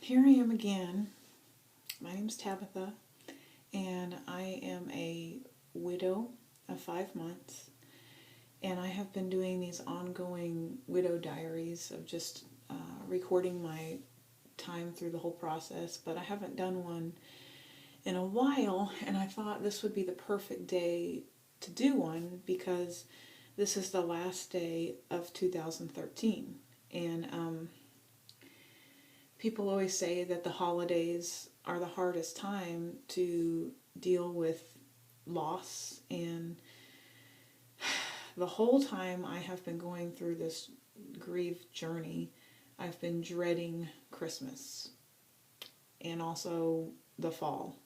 here I am again. My name's Tabitha, and I am a widow of 5 months. And I have been doing these ongoing widow diaries of just recording my time through the whole process, but I haven't done one in a while, and I thought this would be the perfect day to do one because this is the last day of 2013. And people always say that the holidays are the hardest time to deal with loss, and the whole time I have been going through this grief journey, I've been dreading Christmas and also the fall.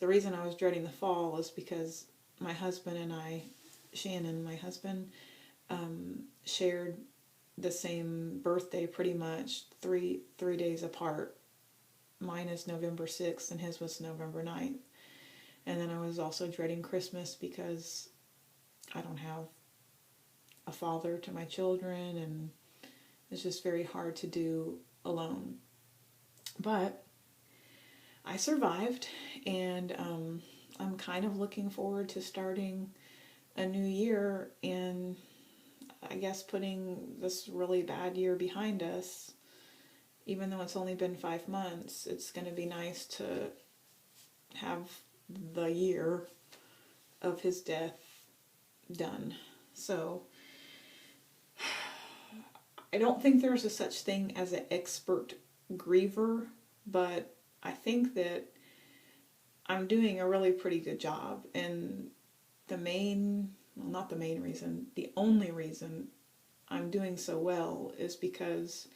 The reason I was dreading the fall is because my husband and I, Shannon, my husband, shared the same birthday pretty much three days apart. Mine is November 6th and his was November 9th. And then I was also dreading Christmas because I don't have a father to my children, and it's just very hard to do alone. But I survived, and I'm kind of looking forward to starting a new year and I guess putting this really bad year behind us. Even though it's only been 5 months, it's going to be nice to have the year of his death done. So I don't think there's a such thing as an expert griever, but I think that I'm doing a really pretty good job. And not the main reason, the only reason I'm doing so well is because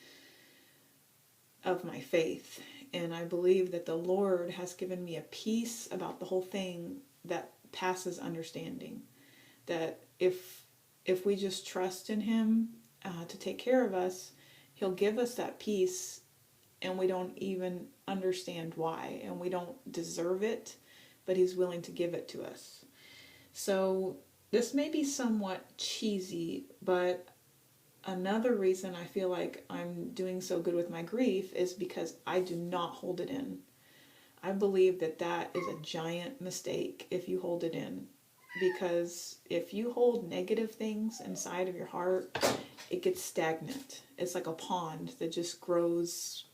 of my faith. And I believe that the Lord has given me a peace about the whole thing that passes understanding. That if we just trust in Him to take care of us, He'll give us that peace, and we don't even understand why, and we don't deserve it, but He's willing to give it to us. So this may be somewhat cheesy, but another reason I feel like I'm doing so good with my grief is because I do not hold it in. I believe that that is a giant mistake if you hold it in. Because if you hold negative things inside of your heart, it gets stagnant. It's like a pond that just grows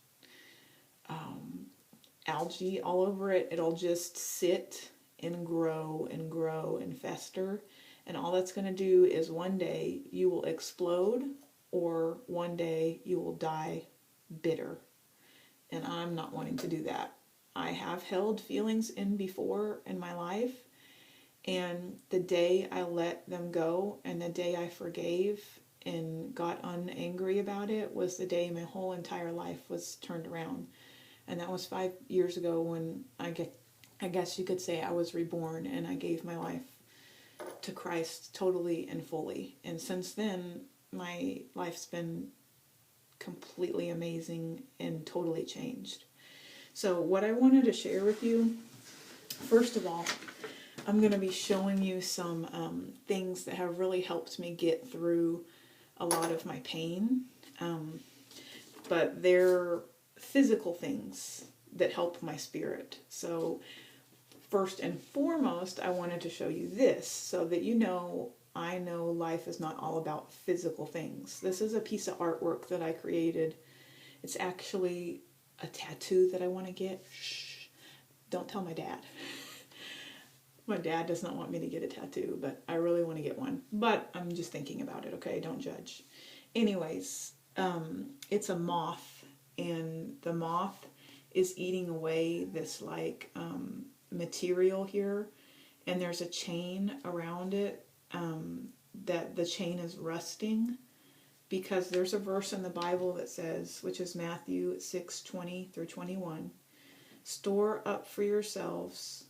algae all over it. It'll just sit and grow and grow and fester. And all that's going to do is one day you will explode, or one day you will die bitter. And I'm not wanting to do that. I have held feelings in before in my life, and the day I let them go and the day I forgave and got unangry about it was the day my whole entire life was turned around. And that was 5 years ago when I guess you could say I was reborn, and I gave my life to Christ totally and fully. And since then, my life's been completely amazing and totally changed. So what I wanted to share with you, first of all, I'm going to be showing you some things that have really helped me get through a lot of my pain. But they're physical things that help my spirit. So first and foremost, I wanted to show you this so that I know life is not all about physical things. This is a piece of artwork that I created. It's actually a tattoo that I want to get. Shh, don't tell my dad. My dad does not want me to get a tattoo, but I really want to get one. But I'm just thinking about it, okay? Don't judge. Anyways, it's a moth, and the moth is eating away this material here, and there's a chain around it that the chain is rusting, because there's a verse in the Bible that says, which is Matthew 6:20-21, store up for yourselves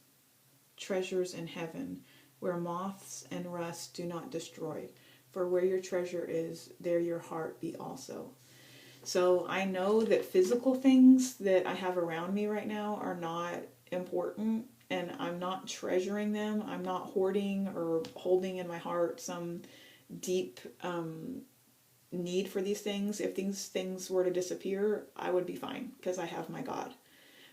treasures in heaven, where moths and rust do not destroy, for where your treasure is, there your heart be also. So I know that physical things that I have around me right now are not important, and I'm not treasuring them. I'm not hoarding or holding in my heart some deep need for these things. If these things were to disappear, I would be fine because I have my God.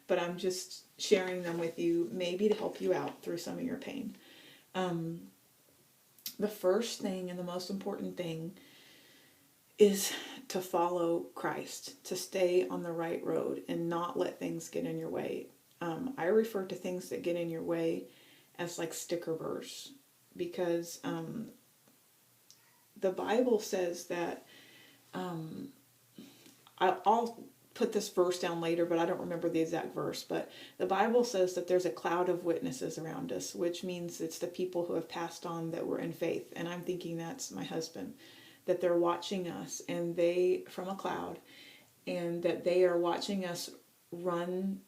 But I'm just sharing them with you, maybe to help you out through some of your pain. The first thing and the most important thing is to follow Christ, to stay on the right road and not let things get in your way. I refer to things that get in your way as like sticker burrs, because the Bible says that, I'll put this verse down later, but I don't remember the exact verse, but the Bible says that there's a cloud of witnesses around us, which means it's the people who have passed on that were in faith. And I'm thinking that's my husband, that they're watching us, and they, from a cloud, and that they are watching us run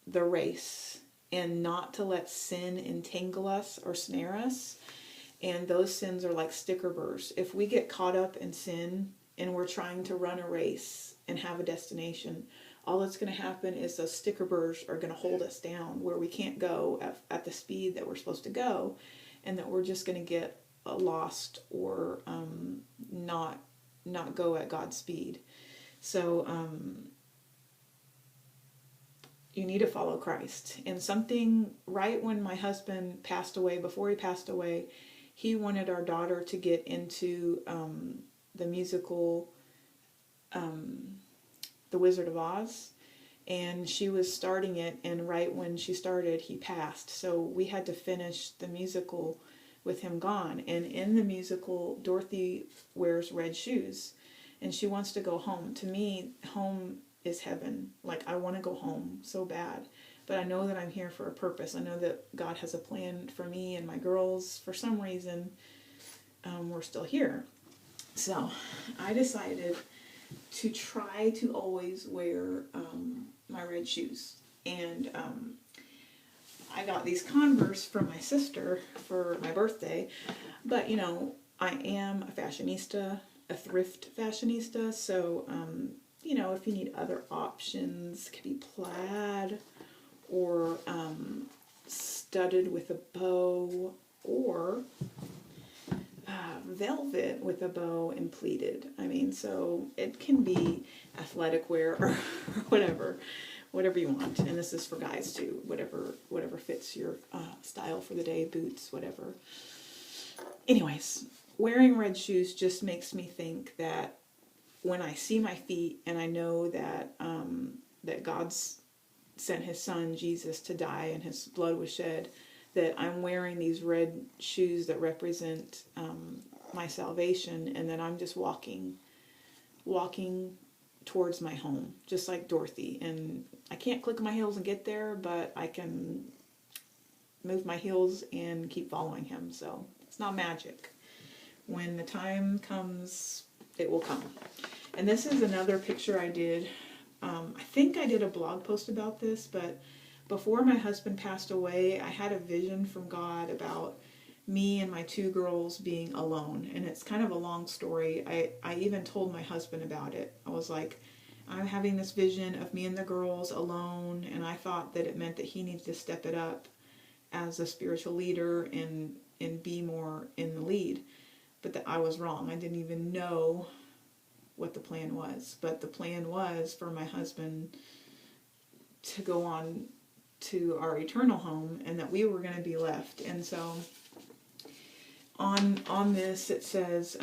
the race and not to let sin entangle us or snare us. And those sins are like sticker burrs. If we get caught up in sin and we're trying to run a race and have a destination, all that's going to happen is those sticker burrs are going to hold us down where we can't go at the speed that we're supposed to go, and that we're just going to get lost or not go at God's speed. So you need to follow Christ. And something, right when my husband passed away, before he passed away, he wanted our daughter to get into the musical The Wizard of Oz. And she was starting it, and right when she started, he passed. So we had to finish the musical with him gone. And in the musical, Dorothy wears red shoes, and she wants to go home. To me, home is heaven. Like, I want to go home so bad. But I know that I'm here for a purpose. I know that God has a plan for me and my girls. For some reason, we're still here. So I decided to try to always wear my red shoes. And I got these Converse from my sister for my birthday. But, you know, I am a fashionista, a thrift fashionista. So, you know, if you need other options, it could be plaid or studded with a bow, or velvet with a bow and pleated. I mean, so it can be athletic wear or whatever you want. And this is for guys too, whatever fits your style for the day, boots, whatever. Anyways, wearing red shoes just makes me think that when I see my feet and I know that that God's sent his son Jesus to die and his blood was shed, that I'm wearing these red shoes that represent my salvation, and that I'm just walking towards my home, just like Dorothy. And I can't click my heels and get there, but I can move my heels and keep following him. So it's not magic. When the time comes, it will come. And this is another picture I did. I think I did a blog post about this, but before my husband passed away, I had a vision from God about me and my two girls being alone. And it's kind of a long story. I even told my husband about it. I was like, I'm having this vision of me and the girls alone, and I thought that it meant that he needed to step it up as a spiritual leader and be more in the lead. But that I was wrong. I didn't even know what the plan was. But the plan was for my husband to go on to our eternal home, and that we were going to be left. And so on this it says,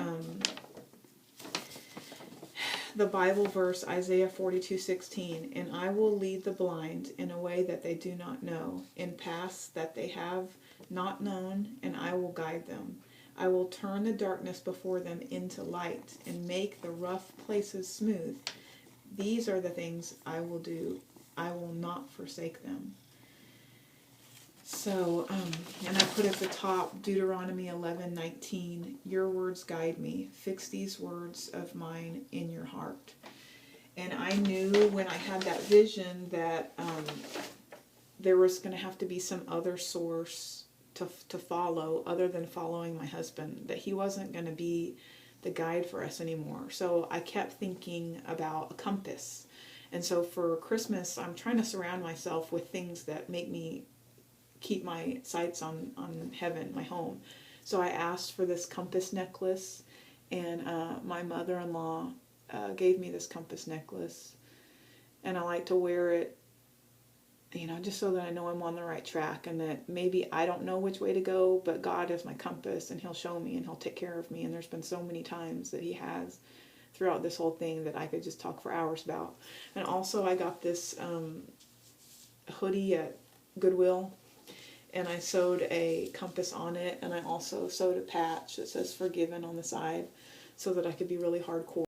the Bible verse, Isaiah 42:16, and I will lead the blind in a way that they do not know, in paths that they have not known, and I will guide them. I will turn the darkness before them into light and make the rough places smooth. These are the things I will do. I will not forsake them. So, and I put at the top, Deuteronomy 11:19, your words guide me. Fix these words of mine in your heart. And I knew when I had that vision that there was going to have to be some other source to follow other than following my husband, that he wasn't going to be the guide for us anymore. So I kept thinking about a compass. And so for Christmas, I'm trying to surround myself with things that make me keep my sights on heaven, my home. So I asked for this compass necklace, And my mother-in-law gave me this compass necklace, and I like to wear it, you know, just so that I know I'm on the right track, and that maybe I don't know which way to go, but God is my compass, and He'll show me and He'll take care of me. And there's been so many times that He has throughout this whole thing that I could just talk for hours about. And also I got this hoodie at Goodwill, and I sewed a compass on it, and I also sewed a patch that says forgiven on the side so that I could be really hardcore